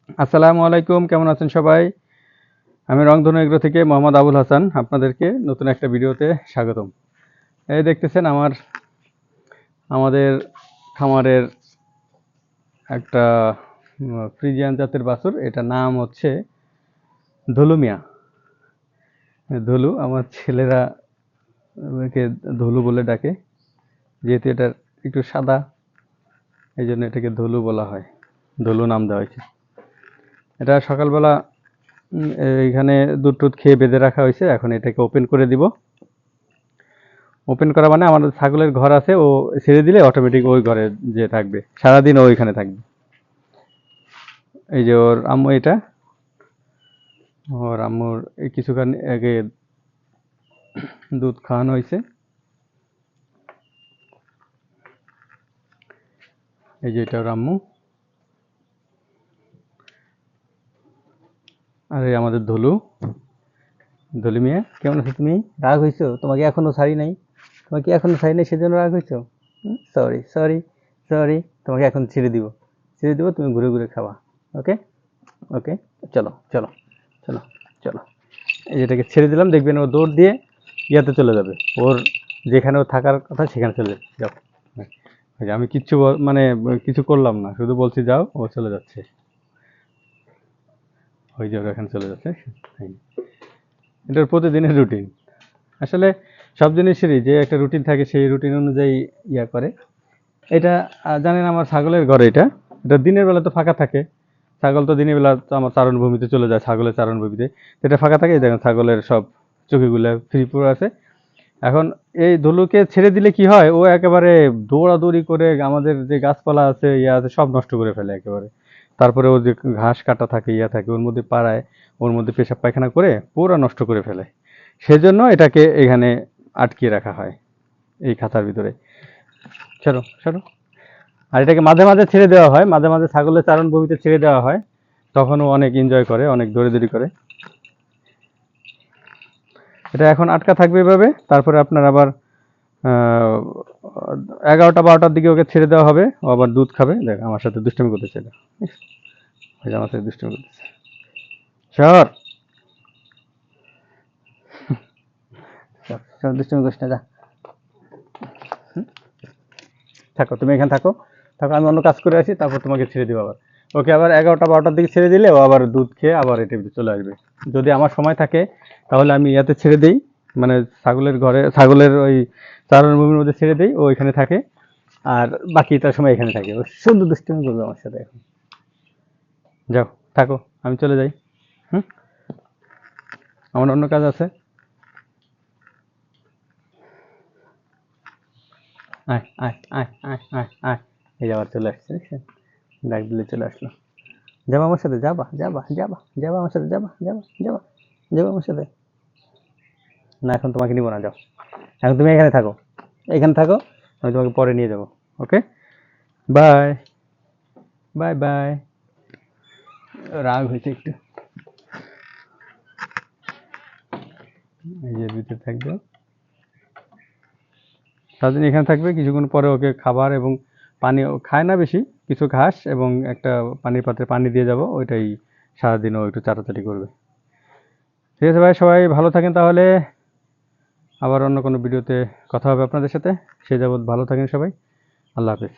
আসসালামু আলাইকুম, কেমন আছেন সবাই? আমি রংধনু এগ্রো থেকে মোহাম্মদ আবুল হাসান আপনাদেরকে নতুন একটা ভিডিওতে স্বাগতম। এই দেখতেছেন আমাদের খামারের একটা ফ্রিজিয়ান জাতের বাছুর। এটা নাম হচ্ছে ধলু মিয়া। ধলু, আমার ছেলেরা একে ধলু বলে ডাকে, যেহেতু এটা একটু সাদা, এই জন্য এটাকে ধলু বলা হয়, ধলু নাম দেওয়া হয়েছে। এটা সকালবেলা এইখানে দুধ টুধ খেয়ে বেঁধে রাখা হয়েছে। এখন এটাকে ওপেন করে দিব। ওপেন করা মানে আমাদের ছাগলের ঘর আছে, ও ছেড়ে দিলে অটোমেটিক ওই ঘরে যে থাকবে, সারাদিন ও ওইখানে থাকবে। এই যে ওর আম্মু, এটা ওর আম্মুর এই কিছুক্ষণ আগে দুধ খাওয়ানো হয়েছে। এই যে এটা ওর আম্মু, আর এই আমাদের ধলু। ধলু মিয়া, কেমন আছো তুমি? রাগ হয়েছো? তোমাকে এখনো ছাড়ি নাই, তোমাকে এখনো ছাড়ি নাই, সেজন্য রাগ হয়েছো? সরি সরি সরি, তোমাকে এখন ছেড়ে দিব, ছেড়ে দিব, তুমি ঘুরে ঘুরে খাওয়া। ওকে ওকে, চলো চলো চলো চলো। এই যেটাকে ছেড়ে দিলাম, দেখবেন ও দৌড় দিয়ে ইয়াতে চলে যাবে, ওর যেখানে ও থাকার কথা সেখানে চলে যাবে। যাও। ওই যে আমি কিচ্ছু মানে কিছু করলাম না, শুধু বলছি যাও, ও চলে যাচ্ছে। ওই যে ওর এখানে চলে যাচ্ছে। এটার প্রতিদিনের রুটিন। আসলে সব জিনিসেরই যে একটা রুটিন থাকে, সেই রুটিন অনুযায়ী ইয়া করে। এটা জানেন, আমার ছাগলের ঘর এটা। এটা দিনের বেলা তো ফাঁকা থাকে, ছাগল তো দিনের বেলা তো আমার চারণভূমিতে চলে যায়, ছাগলের চারণভূমিতে যেটা ফাঁকা থাকে। এই দেখেন ছাগলের সব চকিগুলো ফ্রি পুরো আছে। এখন এই ধুলুকে ছেড়ে দিলে কি হয়, ও একেবারে দৌড়াদৌড়ি করে আমাদের যে গাছপালা আছে, ইয়া আছে, সব নষ্ট করে ফেলে একেবারে। তারপরে ও যে ঘাস কাটা থাকে, ইয়া থাকে, ওর মধ্যে পাড়ায়, ওর মধ্যে পেশাব পায়খানা করে পুরো নষ্ট করে ফেলে। সেজন্য এটাকে এখানে আটকিয়ে রাখা হয়, এই খাঁচার ভিতরে। সরো সরো। আর এটাকে মাঝে মাঝে ছেড়ে দেওয়া হয়, মাঝে মাঝে ছাগলের চারণভূমিতে ছেড়ে দেওয়া হয়, তখন ও অনেক এনজয় করে, অনেক দৌড়াদৌড়ি করে। এটা এখন আটকা থাকবে এভাবে, তারপরে আপনার আবার 11টা 12টার দিকে ওকে ছেড়ে দেওয়া হবে, ও আবার দুধ খাবে। দেখ আমার সাথে দুষ্টামি করতেছে এটা, ওই যে আমার সাথে দুষ্টামি করতেছে। সর সর সর, দুষ্টামি করিস না, যা। থাকো, তুমি এখানে থাকো, থাকো, আমি অন্য কাজ করে আসি, তারপর তোমাকে ছেড়ে দিব আবার। ওকে আবার 11টা 12টার দিকে ছেড়ে দিলে ও আবার দুধ খেয়ে আবার এটা চলে আসবে। যদি আমার সময় থাকে তাহলে আমি ইয়াতে ছেড়ে দিই, মানে ছাগলের ঘরে, ছাগলের ওই চারণভূমির মধ্যে ছেড়ে দিই, ও এখানে থাকে। আর বাকিটা সময় এখানে থাকে, ও শুধু দুষ্টামি করবে আমার সাথে এখন। যাও, থাকো, আমি চলে যাই। হুম, আমার অন্য কাজ আছে। আয় আয় আয় আয় আয় আয়। এই যে আবার চলে আসছে, দেখছেন? ডাক দিলে চলে আসলো। যাবা আমার সাথে, যাবা যাবা যাবা যাবা আমার সাথে, যাবা যাবা যাবা যাবা আমার সাথে। না, এখন তোমাকে নিবো না, যাও। এখন তুমি এখানে থাকো, এখানে থাকো, আমি তোমাকে পরে নিয়ে যাবো। ওকে, বাই বাই বাই। রাগ হয়েছে একটু, এই যে ভিতরে থাকবে, সারাদিন এখানে থাকবে। কিছুক্ষণ পরে ওকে খাবার এবং পানি, ও খায় না বেশি, কিছু ঘাস এবং একটা পানির পাত্রে পানি দিয়ে যাব, ওইটাই সারাদিন ও একটু চাটাচাটি করবে। ঠিক আছে ভাই, সবাই ভালো থাকেন তাহলে। আবার অন্য কোনো ভিডিওতে কথা হবে আপনাদের সাথে। সে যাবৎ ভালো থাকেন সবাই। আল্লাহ হাফেজ।